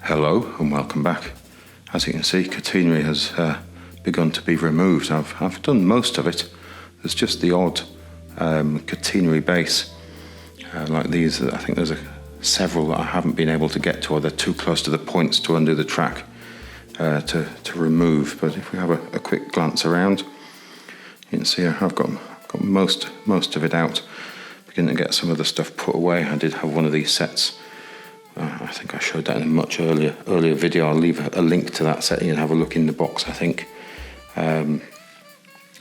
Hello and welcome back. As you can see, catenary has begun to be removed. I've done most of it. There's just the odd catenary base like these. I think there's several that I haven't been able to get to, or they're too close to the points to undo the track to remove. But if we have a quick glance around, you can see I've got most of it out. Beginning to get some of the stuff put away. I did have one of these sets. I think I showed that in a much earlier video. I'll leave a link to that set and have a look in the box, I think,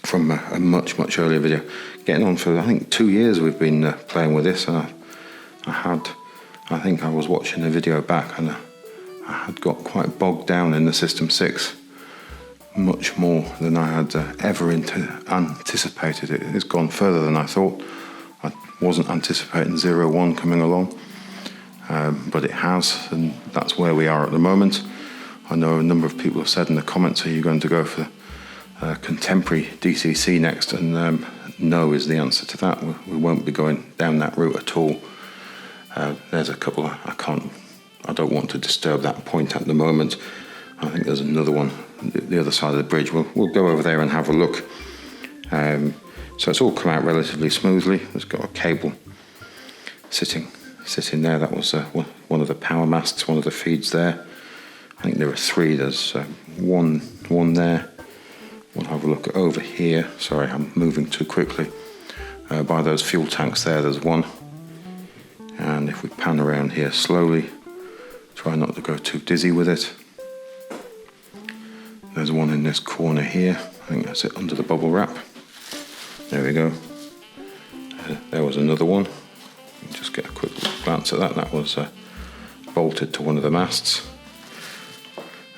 from a much earlier video. Getting on for, I think, 2 years we've been playing with this. I think I was watching the video back and I had got quite bogged down in the System 6, much more than I had ever anticipated. It's gone further than I thought. I wasn't anticipating 0-1 coming along. But it has, and that's where we are at the moment. I know a number of people have said in the comments, are you going to go for contemporary DCC next? And no is the answer to that. We won't be going down that route at all. There's a couple I don't want to disturb that point at the moment. I think there's another one the other side of the bridge. We'll go over there and have a look. So it's all come out relatively smoothly. There's got a cable sitting there. That was one of the power masts, one of the feeds there. I think there are 3. There's one there. We'll have a look over here. Sorry, I'm moving too quickly. By those fuel tanks there's one. And if we pan around here slowly, try not to go too dizzy with it. There's one in this corner here. I think that's it, under the bubble wrap. There we go. There was another one. Just get a quick glance at that. That was bolted to one of the masts.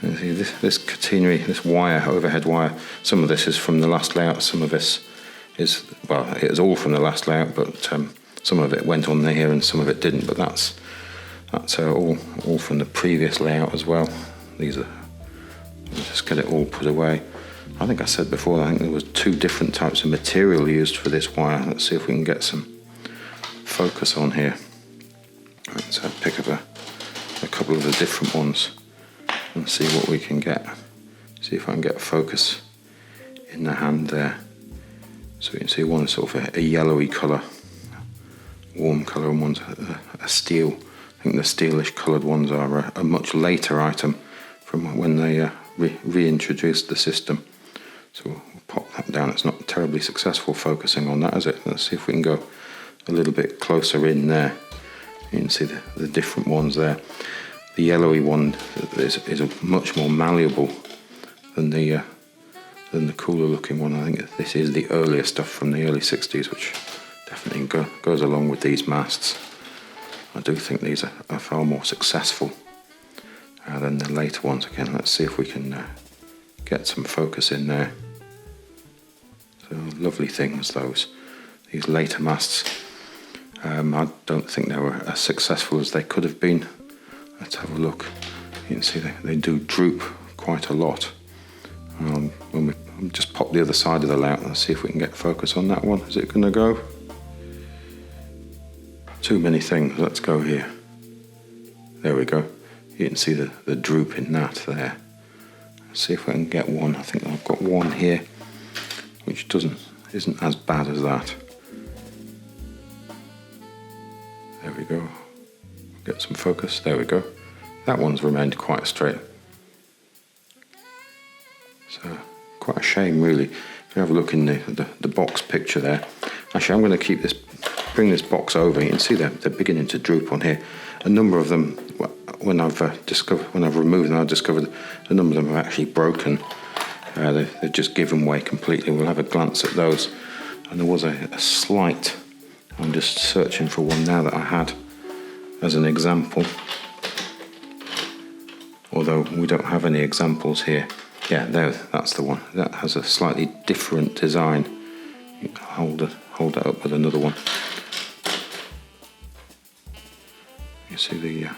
And see this catenary, this wire, overhead wire. Some of this is from the last layout. Some of this is, well, it is all from the last layout, but some of it went on here and some of it didn't. But that's all from the previous layout as well. These are. We'll just get it all put away. I think I said before. I think there was 2 different types of material used for this wire. Let's see if we can get some focus on here. Let's pick up a couple of the different ones and see what we can get. See if I can get focus in the hand there. So you can see one is sort of a yellowy colour, warm colour, and one's a steel. I think the steelish coloured ones are a much later item from when they reintroduced the system. So we'll pop that down. It's not terribly successful focusing on that, is it? Let's see if we can go a little bit closer in there. You can see the different ones there. The yellowy one is much more malleable than the cooler looking one. I think this is the earlier stuff from the early 60s, which definitely goes along with these masts. I do think these are far more successful than the later ones. Again, let's see if we can get some focus in there. So lovely things, these later masts. I don't think they were as successful as they could have been. Let's have a look. You can see they do droop quite a lot. When we just pop the other side of the layout, let's see if we can get focus on that one. Is it going to go? Too many things. Let's go here. There we go. You can see the droop in that there. Let's see if I can get one. I think I've got one here, which isn't as bad as that. There we go. Get some focus. There we go. That one's remained quite straight. So quite a shame, really. If you have a look in the box picture there. Actually, I'm going to bring this box over. You can see they're beginning to droop on here. A number of them, when I've removed them, I've discovered a number of them have actually broken. They've just given way completely. We'll have a glance at those. And there was a slight. I'm just searching for one now that I had as an example. Although we don't have any examples here. Yeah, that's the one. That has a slightly different design. You can hold that up with another one. You see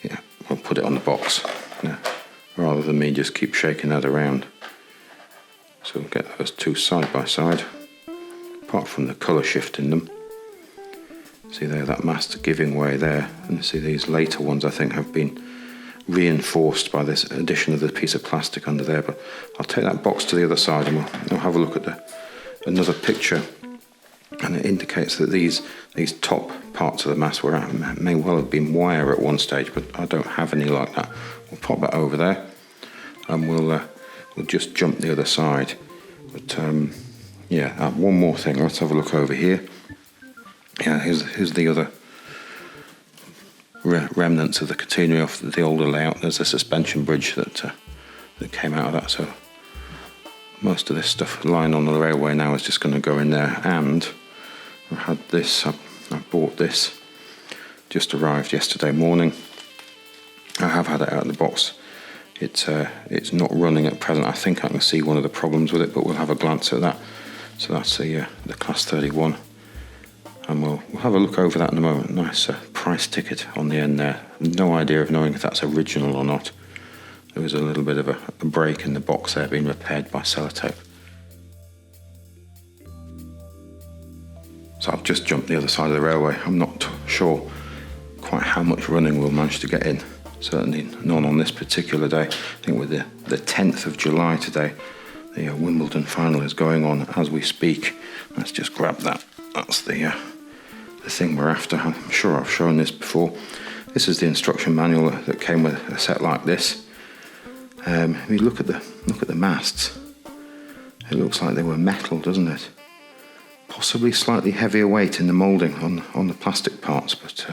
yeah, I'll put it on the box. Yeah, rather than me just keep shaking that around. So we'll get those 2 side by side. Apart from the colour shift in them. See there, that mast giving way there. And see these later ones I think have been reinforced by this addition of the piece of plastic under there. But I'll take that box to the other side and we'll have a look at another picture, and it indicates that these top parts of the mast may well have been wire at one stage, but I don't have any like that. We'll pop that over there and we'll just jump the other side. But yeah, one more thing, let's have a look over here. Yeah, here's the other remnants of the catenary off the older layout. There's a suspension bridge that came out of that, so most of this stuff lying on the railway now is just going to go in there. And I had this, I bought this, just arrived yesterday morning. I have had it out of the box. It's not running at present. I think I can see one of the problems with it, but we'll have a glance at that. So that's the Class 31. And we'll have a look over that in a moment. Nice price ticket on the end there. No idea of knowing if that's original or not. There was a little bit of a break in the box there, being repaired by sellotape. So I've just jumped the other side of the railway. I'm not sure quite how much running we'll manage to get in. Certainly none on this particular day. I think with the 10th of July today, the Wimbledon final is going on as we speak. Let's just grab that. That's the thing we're after. I'm sure I've shown this before. This is the instruction manual that came with a set like this. If you look at the masts, it looks like they were metal, doesn't it? Possibly slightly heavier weight in the moulding on the plastic parts, but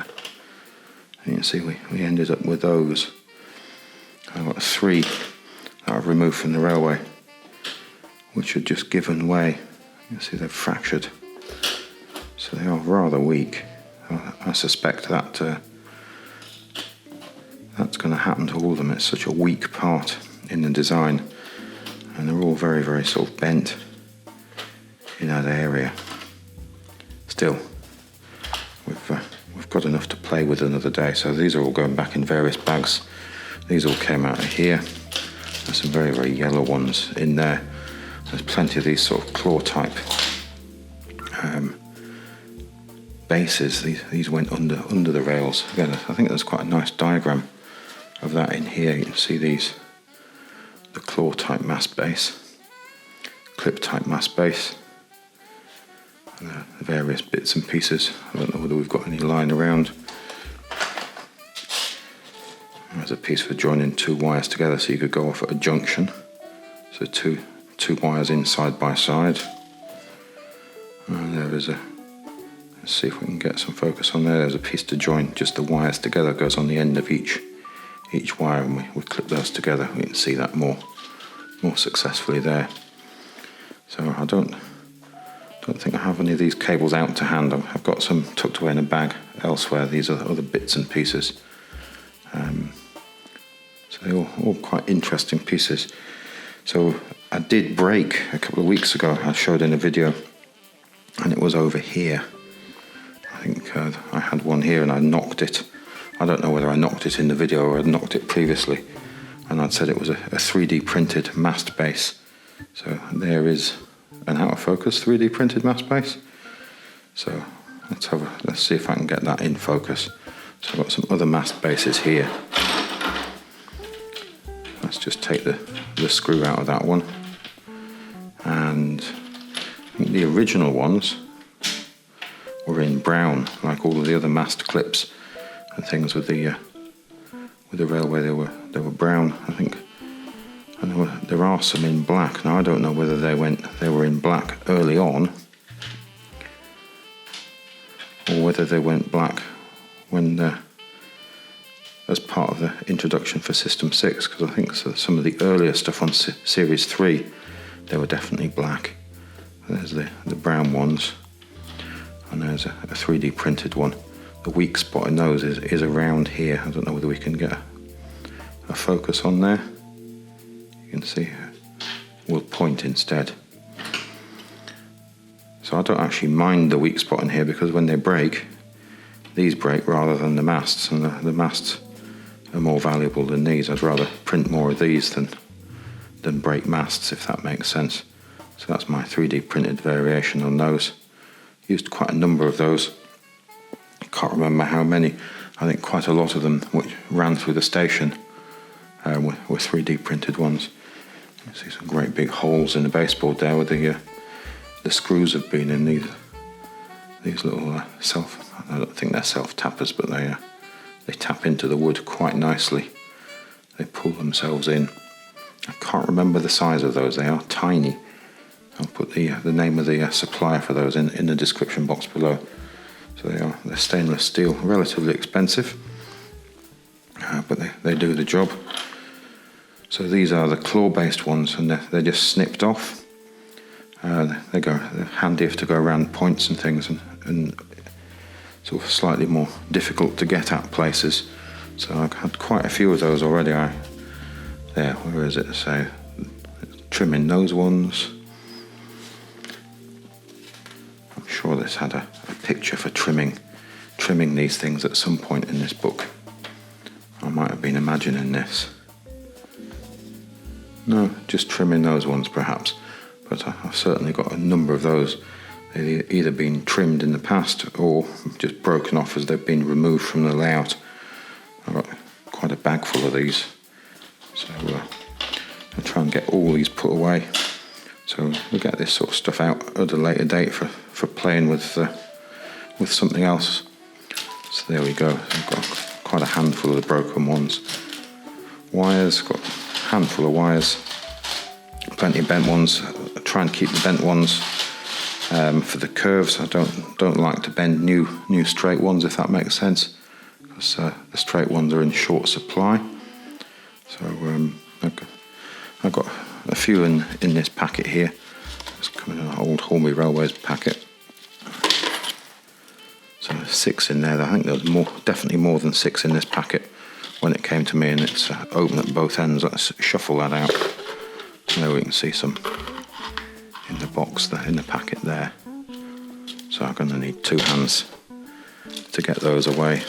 you can see we ended up with those. I've got 3 that I've removed from the railway, which had just given way. You can see they've fractured. So they are rather weak. I suspect that that's going to happen to all of them. It's such a weak part in the design, and they're all very, very sort of bent in that area. Still, we've got enough to play with another day. So these are all going back in various bags. These all came out of here. There's some very, very yellow ones in there. There's plenty of these sort of claw type bases. These went under the rails. Again, I think there's quite a nice diagram of that in here. You can see the claw type mast base, clip type mast base, and the various bits and pieces. I don't know whether we've got any lying around. There's a piece for joining 2 wires together, so you could go off at a junction. So two wires in side by side. And there is let's see if we can get some focus on there. There's a piece to join just the wires together. It goes on the end of each wire, and we clip those together. We can see that more successfully there. So I don't think I have any of these cables out to hand. I've got some tucked away in a bag elsewhere. These are other bits and pieces. So they're all quite interesting pieces. So I did break a couple of weeks ago. I showed in a video, and it was over here. I think I had one here and I knocked it. I don't know whether I knocked it in the video or I'd knocked it previously. And I'd said it was a 3D printed mast base. So there is an out of focus 3D printed mast base. So let's see if I can get that in focus. So I've got some other mast bases here. Let's just take the screw out of that one. And I think the original ones were in brown, like all of the other mast clips and things with the railway. They were brown, I think, and there are some in black. Now I don't know whether they were in black early on, or whether they went black when as part of the introduction for System 6, because I think some of the earlier stuff on Series 3, they were definitely black. There's the brown ones, and there's a 3D printed one. The weak spot in those is around here. I don't know whether we can get a focus on there. You can see we'll point instead. So I don't actually mind the weak spot in here, because when they break, these break rather than the masts, and the masts are more valuable than these. I'd rather print more of these than break masts, if that makes sense. So that's my 3D printed variation on those. Used quite a number of those. I can't remember how many. I think quite a lot of them which ran through the station with 3D printed ones. You see some great big holes in the baseboard there where the screws have been in. These little I don't think they're self-tappers, but they tap into the wood quite nicely. They pull themselves in. I can't remember the size of those. They are tiny. I'll put the name of the supplier for those in the description box below. So they're stainless steel, relatively expensive, but they do the job. So these are the claw-based ones, and they're just snipped off. They're handy to go around points and things, and sort of slightly more difficult to get at places. So I've had quite a few of those already. Where is it? So trimming those ones. I'm sure this had a picture for trimming these things at some point in this book. I might have been imagining this. No, just trimming those ones perhaps. But I've certainly got a number of those. They've either been trimmed in the past or just broken off as they've been removed from the layout. I've got quite a bag full of these. So I'll try and get all these put away. So we'll get this sort of stuff out at a later date for playing with something else. So there we go. I've got quite a handful of the broken ones. Wires, got a handful of wires. Plenty of bent ones. I try and keep the bent ones for the curves. I don't like to bend new straight ones, if that makes sense, because the straight ones are in short supply. So I've got a few in this packet here. It's coming in an old Hornby Railways packet. So there's 6 in there. I think there was definitely more than 6 in this packet when it came to me, and it's open at both ends. Let's shuffle that out. There we can see some in the box there, in the packet there. So I'm going to need 2 hands to get those away.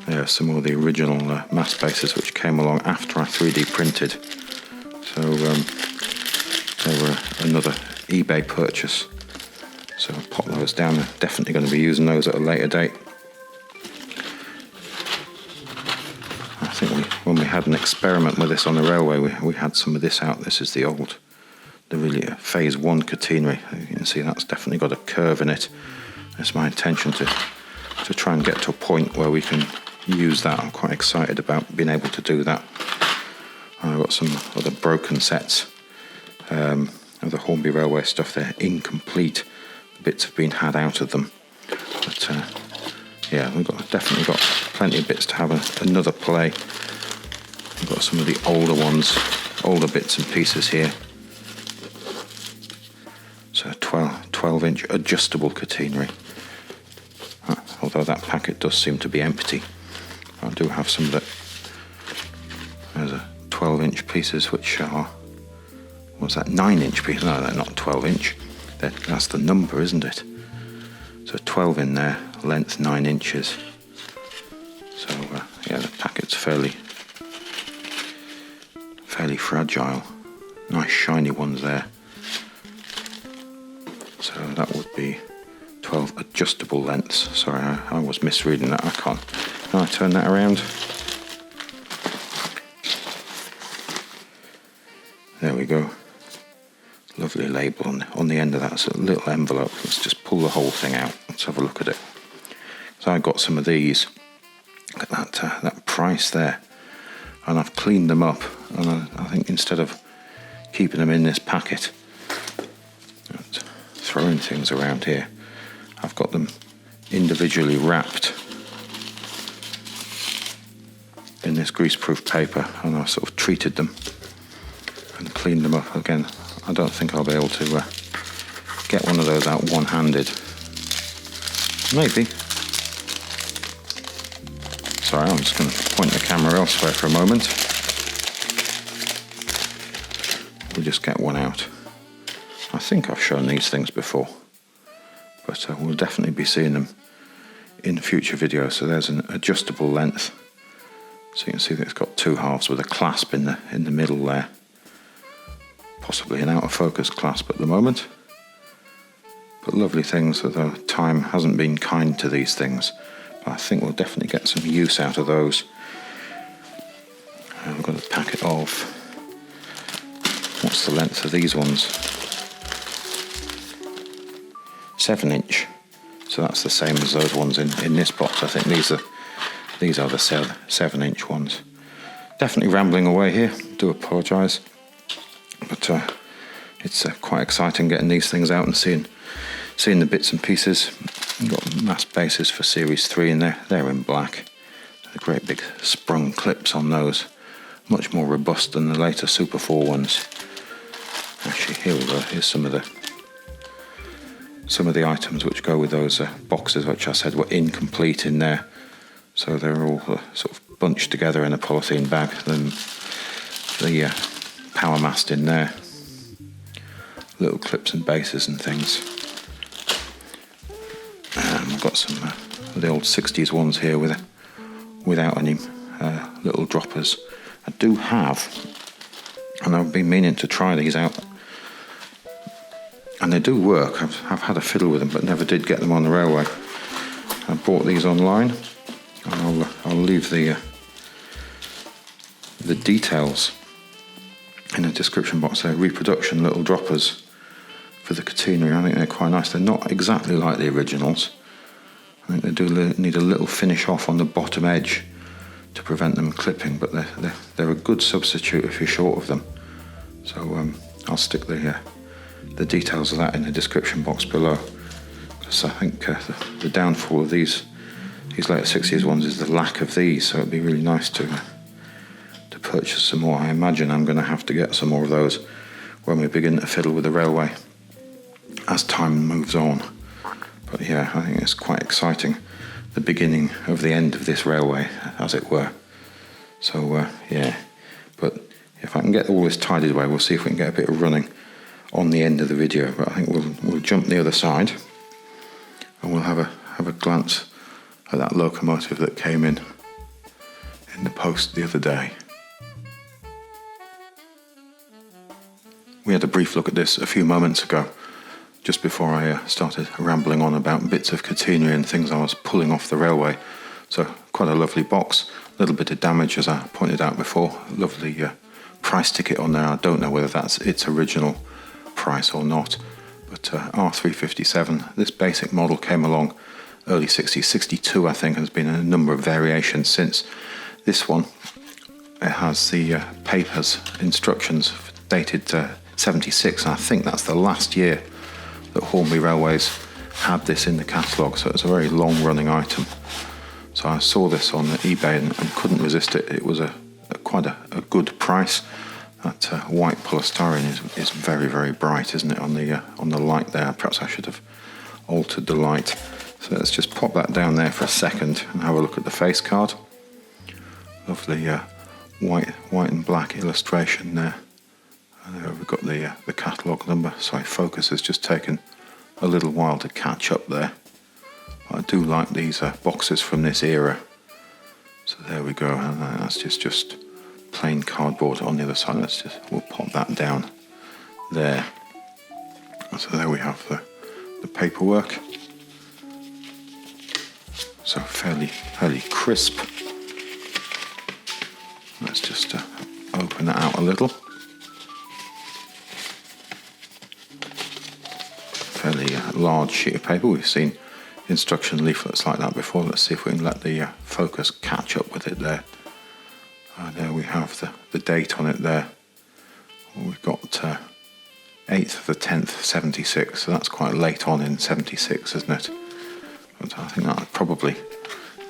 There are some of the original mast bases which came along after I 3D printed. So they were another eBay purchase. So I'll pop those down. I'm definitely going to be using those at a later date. I think when we had an experiment with this on the railway, we had some of this out. This is the really phase 1 catenary. You can see that's definitely got a curve in it. It's my intention to try and get to a point where we can use that. I'm quite excited about being able to do that. I've got some other broken sets of the Hornby Railway stuff. They're incomplete. Bits have been had out of them. But yeah, we've definitely got plenty of bits to have another play. We've got some of the older ones, older bits and pieces here. So 12-inch adjustable catenary. Although that packet does seem to be empty. I do have some of that. There's a 12-inch pieces which are, what's that, 9-inch pieces? No, they're not 12-inch. That's the number, isn't it? So 12 in there, length 9 inches. So yeah, the packet's fairly fragile. Nice shiny ones there. So that would be 12 adjustable lengths. Sorry, I was misreading that. Can I turn that around? There we go. Lovely label on the end of that. It's a little envelope. Let's just pull the whole thing out. Let's have a look at it. So I got some of these. Look at that price there. And I've cleaned them up. And I think instead of keeping them in this packet, throwing things around here, I've got them individually wrapped in this greaseproof paper, and I've sort of treated them and cleaned them up. Again, I don't think I'll be able to get one of those out one-handed. Maybe. Sorry, I'm just going to point the camera elsewhere for a moment. We'll just get one out. I think I've shown these things before, but we'll definitely be seeing them in future videos. So there's an adjustable length. So you can see that it's got 2 halves with a clasp in the middle there. Possibly an out of focus clasp at the moment. But lovely things, although time hasn't been kind to these things. But I think we'll definitely get some use out of those. of, what's the length of these ones? 7 inch. So that's the same as those ones in this box. I think these are the 7 inch ones. Definitely rambling away here, do apologise. But it's quite exciting getting these things out and seeing the bits and pieces. You've got mast bases for Series 3 in there. They're in black. The great big sprung clips on those. Much more robust than the later Super 4 ones. Actually, here we go. Here's some of the items which go with those boxes, which I said were incomplete in there. So they're all sort of bunched together in a polythene bag. Then the power mast in there. Little clips and bases and things. I've got some of the old 60s ones here without any little droppers. I do have, and I've been meaning to try these out, and they do work. I've had a fiddle with them, but never did get them on the railway. I bought these online, and I'll leave the details in the description box. They're reproduction little droppers for the Catenary. I think they're quite nice. They're not exactly like the originals. I think they do need a little finish off on the bottom edge to prevent them clipping, but they're a good substitute if you're short of them. So I'll stick the details of that in the description box below, because I think the downfall of these later 60s ones is the lack of these, so it'd be really nice to purchase some more. I imagine I'm going to have to get some more of those when we begin to fiddle with the railway as time moves on. But yeah, I think it's quite exciting, the beginning of the end of this railway, as it were. So yeah, but if I can get all this tidied away, we'll see if we can get a bit of running on the end of the video. But I think we'll jump the other side, and we'll have a glance at that locomotive that came in the post the other day. We had a brief look at this a few moments ago, just before I started rambling on about bits of Catenary and things I was pulling off the railway. So quite a lovely box, a little bit of damage as I pointed out before, lovely price ticket on there. I don't know whether that's its original price or not, but R.357, this basic model came along early 60s, 62 I think, has been a number of variations since. This one, it has the papers, instructions dated 76, and I think that's the last year that Hornby Railways had this in the catalogue, so it's a very long running item. So I saw this on eBay and couldn't resist it. It was quite a good price. That white polystyrene is very, very bright, isn't it, on the light there? Perhaps I should have altered the light. So let's just pop that down there for a second and have a look at the face card. Lovely white and black illustration there. And there we've got the catalogue number. Sorry, focus has just taken a little while to catch up there. But I do like these boxes from this era. So there we go, and that's just plain cardboard on the other side. We'll pop that down there. So there we have the paperwork. So fairly crisp. Let's just open that out a little. Fairly large sheet of paper. We've seen instruction leaflets like that before. Let's see if we can let the focus catch up with it there. There we have the date on it there. We've got 8th of the 10th, 76, so that's quite late on in 76, isn't it? But I think that's probably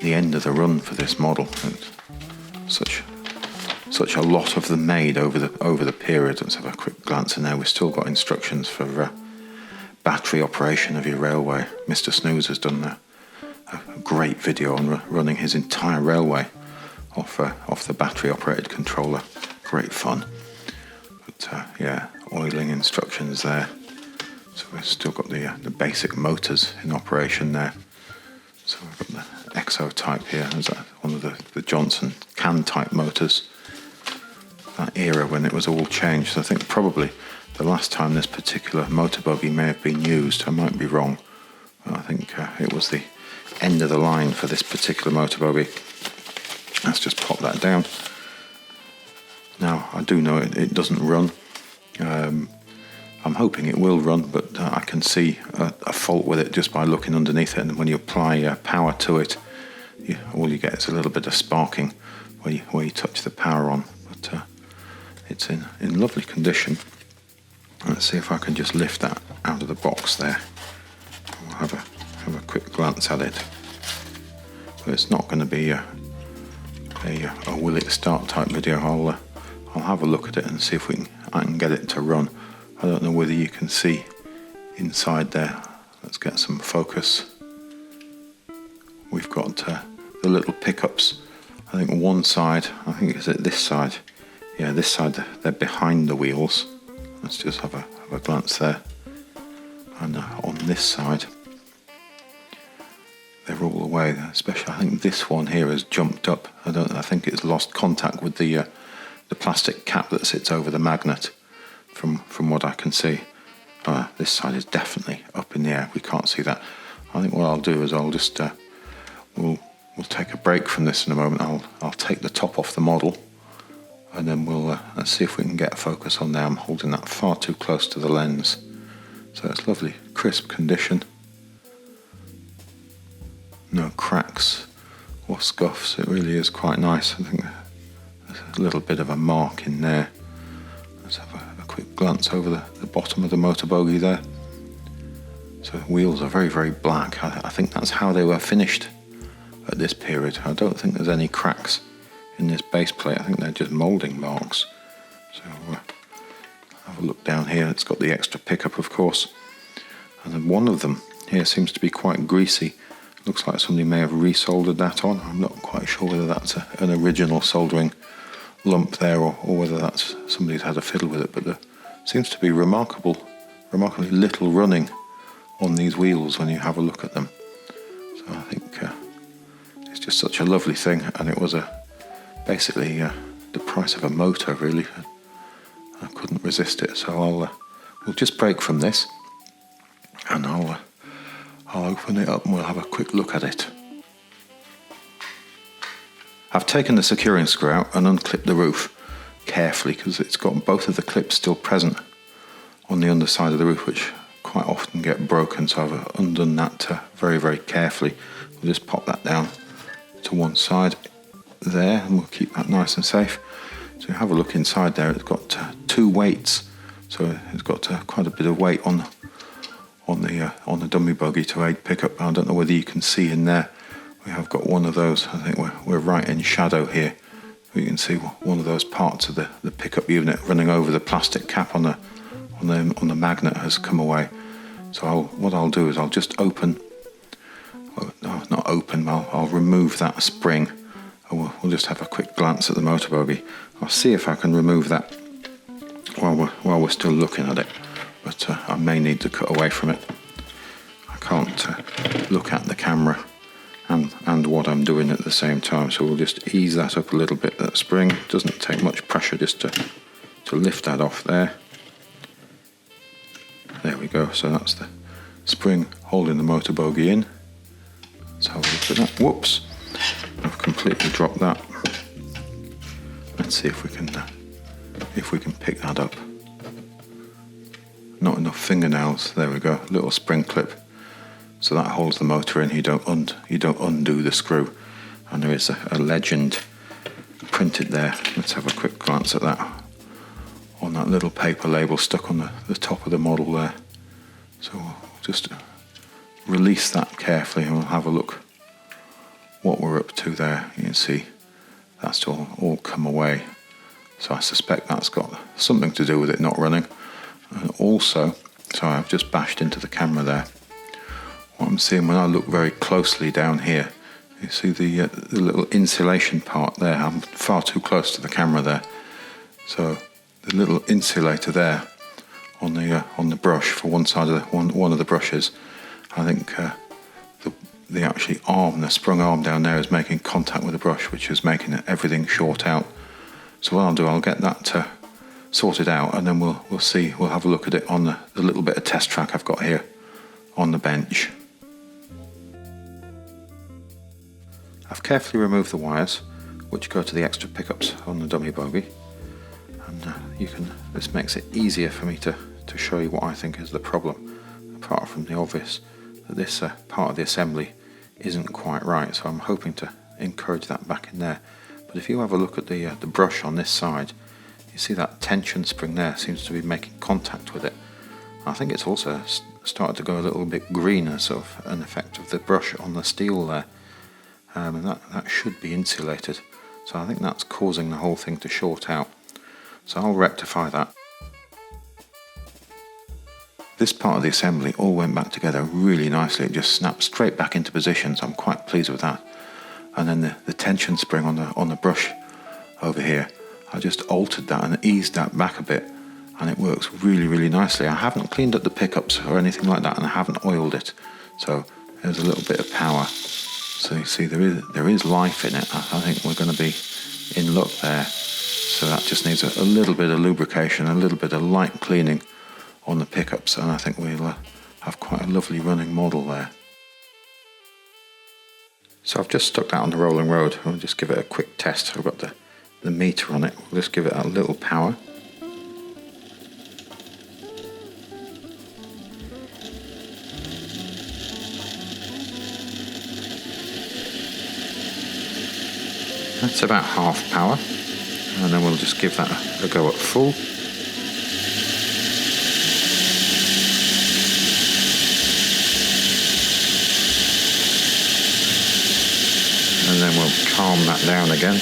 the end of the run for this model. Such a lot of them made over the period. Let's have a quick glance in there. We've still got instructions for battery operation of your railway. Mr Snooze has done a great video on running his entire railway off the battery operated controller. Great fun. But yeah, oiling instructions there. So we've still got the basic motors in operation there. So we've got the Exo type here. There's one of the Johnson can type motors. That era when it was all changed. So I think probably the last time this particular motor buggy may have been used. I might be wrong. But I think it was the end of the line for this particular motor buggy. Let's just pop that down. Now I do know it doesn't run. I'm hoping it will run, but I can see a fault with it just by looking underneath it, and when you apply power to it, all you get is a little bit of sparking where you touch the power on. But it's in lovely condition. Let's see if I can just lift that out of the box there. We'll have a quick glance at it. But it's not going to be a will it start type video. I'll have a look at it and see if I can get it to run. I don't know whether you can see inside there. Let's get some focus. We've got the little pickups. I think one side, I think it's at this side. Yeah, this side, they're behind the wheels. Let's just have a glance there. And on this side, they're all the way. Especially, I think this one here has jumped up. I think it's lost contact with the plastic cap that sits over the magnet. From what I can see, this side is definitely up in the air. We can't see that. I think what I'll do is I'll just we'll take a break from this in a moment. I'll take the top off the model, and then let's see if we can get a focus on there. I'm holding that far too close to the lens, so it's lovely, crisp condition. No cracks or scuffs. It really is quite nice. I think there's a little bit of a mark in there. Let's have a quick glance over the bottom of the motor bogie there. So the wheels are very, very black. I think that's how they were finished at this period. I don't think there's any cracks in this base plate. I think they're just moulding marks. So have a look down here. It's got the extra pickup, of course. And then one of them here seems to be quite greasy. Looks like somebody may have resoldered that on. I'm not quite sure whether that's an original soldering lump there or whether that's somebody's had a fiddle with it, but there seems to be remarkably little running on these wheels when you have a look at them. So I think it's just such a lovely thing, and it was basically the price of a motor, really. I couldn't resist it, so we'll just break from this, and I'll open it up and we'll have a quick look at it. I've taken the securing screw out and unclipped the roof carefully because it's got both of the clips still present on the underside of the roof, which quite often get broken, so I've undone that very, very carefully. We'll just pop that down to one side there, and we'll keep that nice and safe. So have a look inside there. It's got two weights, so it's got quite a bit of weight on the dummy buggy to aid pickup. I don't know whether you can see in there. We have got one of those. I think we're right in shadow here. You can see one of those parts of the pickup unit running over the plastic cap on the magnet has come away. So what I'll do is I'll just I'll remove that spring, and we'll just have a quick glance at the motor bogie. I'll see if I can remove that while we're still looking at it, but I may need to cut away from it. I can't look at the camera and what I'm doing at the same time, so we'll just ease that up a little bit. That spring doesn't take much pressure just to lift that off there. There we go. So that's the spring holding the motor bogie in. Let's have a look at that. Whoops, I've completely dropped that. Let's see if we can pick that up. Not enough fingernails. There we go. Little spring clip. So that holds the motor in. You don't undo the screw, and there is a legend printed there. Let's have a quick glance at that on that little paper label stuck on the top of the model there. So we'll just release that carefully, and we'll have a look what we're up to there. You can see that's all come away. So I suspect that's got something to do with it not running. And also, sorry, I've just bashed into the camera there. What I'm seeing when I look very closely down here, you see the little insulation part there. I'm far too close to the camera there. So the little insulator there on the brush for one side of one of the brushes, I think the actually arm, the sprung arm down there, is making contact with the brush, which is making everything short out. So what I'll do, I'll get that sorted out, and then we'll have a look at it on the little bit of test track I've got here on the bench. I've carefully removed the wires which go to the extra pickups on the dummy bogie. and this makes it easier for me to show you what I think is the problem, apart from the obvious that this part of the assembly isn't quite right, so I'm hoping to encourage that back in there. But if you have a look at the brush on this side, you see that tension spring there seems to be making contact with it. I think it's also started to go a little bit green as sort of an effect of the brush on the steel there, and that should be insulated, so I think that's causing the whole thing to short out, so I'll rectify that. This part of the assembly all went back together really nicely. It just snapped straight back into position, so I'm quite pleased with that. And then the tension spring on the brush over here, I just altered that and eased that back a bit, and it works really nicely. I haven't cleaned up the pickups or anything like that, and I haven't oiled it, so there's a little bit of power. So you see there is life in it. I think we're going to be in luck there. So that just needs a little bit of lubrication, a little bit of light cleaning on the pickups, and I think we'll have quite a lovely running model there. So I've just stuck that on the rolling road. I'll just give it a quick test. I've got the meter on it. We'll just give it a little power. That's about half power, and then we'll just give that a go at full. And then we'll calm that down again.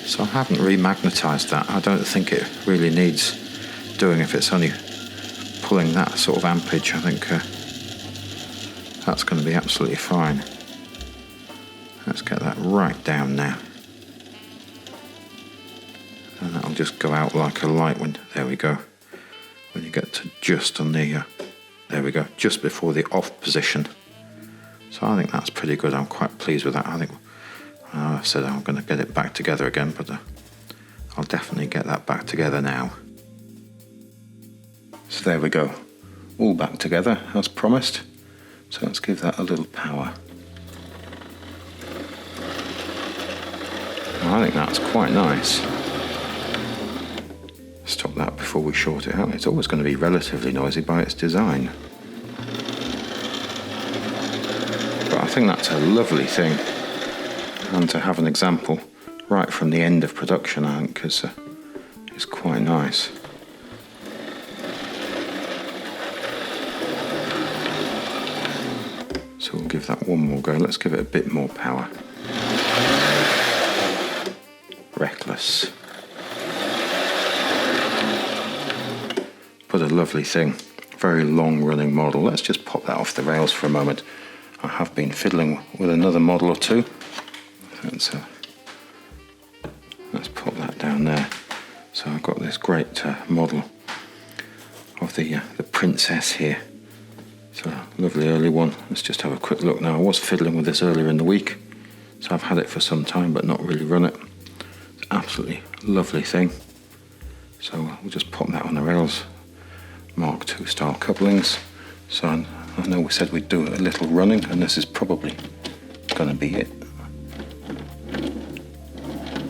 So I haven't remagnetised that. I don't think it really needs doing if it's only pulling that sort of ampage. I think that's going to be absolutely fine. Let's get that right down now. And that'll just go out like a light when, there we go. When you get to just on the, there we go, just before the off position. So I think that's pretty good. I'm quite pleased with that. I think I said I'm going to get it back together again, but I'll definitely get that back together now. So there we go, all back together as promised. So let's give that a little power. I think that's quite nice. Stop that before we short it out. It's always going to be relatively noisy by its design. But I think that's a lovely thing. And to have an example right from the end of production, I think is quite nice. So we'll give that one more go. Let's give it a bit more power. Reckless. But a lovely thing. Very long running model. Let's just pop that off the rails for a moment. I have been fiddling with another model or two. Let's pop that down there. So I've got this great model of the Princess here. So lovely early one. Let's just have a quick look now. I was fiddling with this earlier in the week, so I've had it for some time but not really run it. It's an absolutely lovely thing. So we'll just pop that on the rails. Mark II style couplings. So I know we said we'd do a little running, and this is probably going to be it.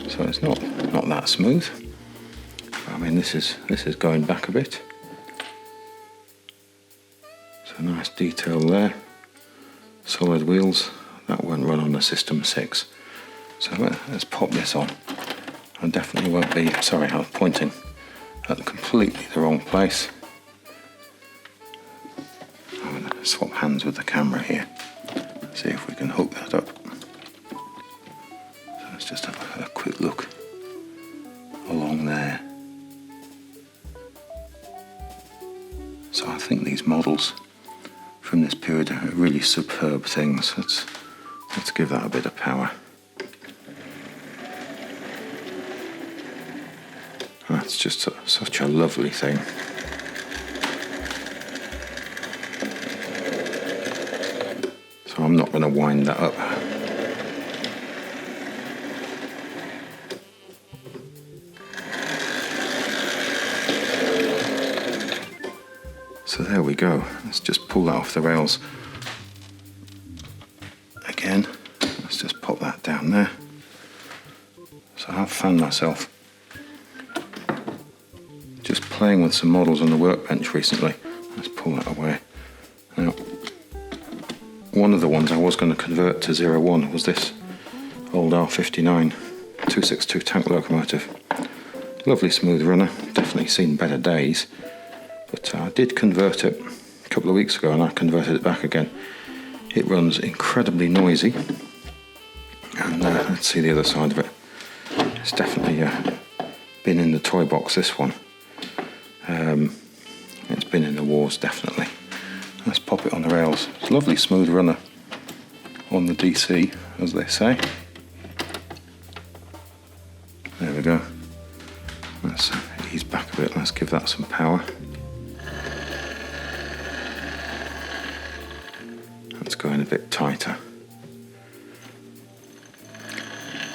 So it's not that smooth. I mean, this is going back a bit. So nice detail there. Solid wheels. That won't run on the System 6. So let's pop this on. I definitely won't be. Sorry, I was pointing at completely the wrong place. I'm going to swap hands with the camera here. See if we can hook that up. So let's just have a quick look along there. So I think these models from this period are really superb things. Let's give that a bit of power. That's just such a lovely thing. So I'm not going to wind that up. So there we go. Let's just pull that off the rails again. Let's just pop that down there. myself. Just playing with some models on the workbench recently. Let's pull that away. Now, one of the ones I was going to convert to 01 was this old R59 262 tank locomotive. Lovely smooth runner, definitely seen better days, but I did convert it a couple of weeks ago and I converted it back again. It runs incredibly noisy, and let's see the other side of it. It's definitely been in the toy box, this one. It's been in the wars, definitely. Let's pop it on the rails. It's a lovely smooth runner on the DC, as they say. There we go. Let's ease back a bit, let's give that some power. Let's go in a bit tighter.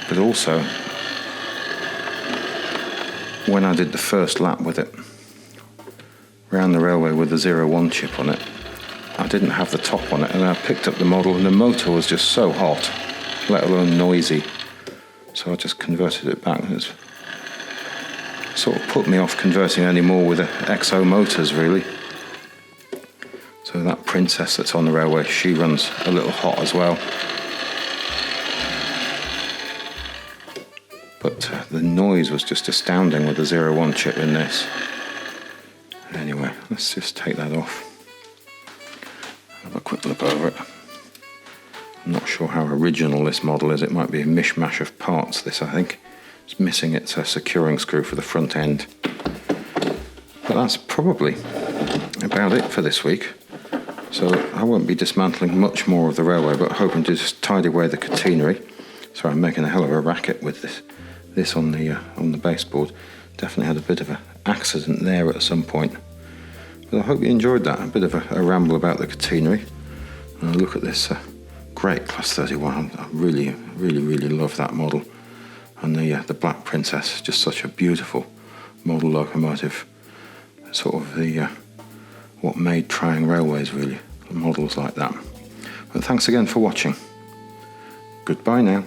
But also, when I did the first lap with it, around the railway with the 01 chip on it, I didn't have the top on it, and I picked up the model and the motor was just so hot, let alone noisy. So I just converted it back. It's sort of put me off converting any more with the XO motors, really. So that Princess that's on the railway, she runs a little hot as well. But the noise was just astounding with the 01 chip in this. Anyway, let's just take that off. Have a quick look over it. I'm not sure how original this model is. It might be a mishmash of parts, this, I think. It's missing its securing screw for the front end. But that's probably about it for this week. So I won't be dismantling much more of the railway, but hoping to just tidy away the catenary. So I'm making a hell of a racket with this on the baseboard. Definitely had a bit of an accident there at some point. But I hope you enjoyed that. A bit of a ramble about the catenary. And look at this great Class 31. I really, really, really love that model. And the Black Princess, just such a beautiful model locomotive. Sort of what made Triang Railways, really, models like that. But thanks again for watching. Goodbye now.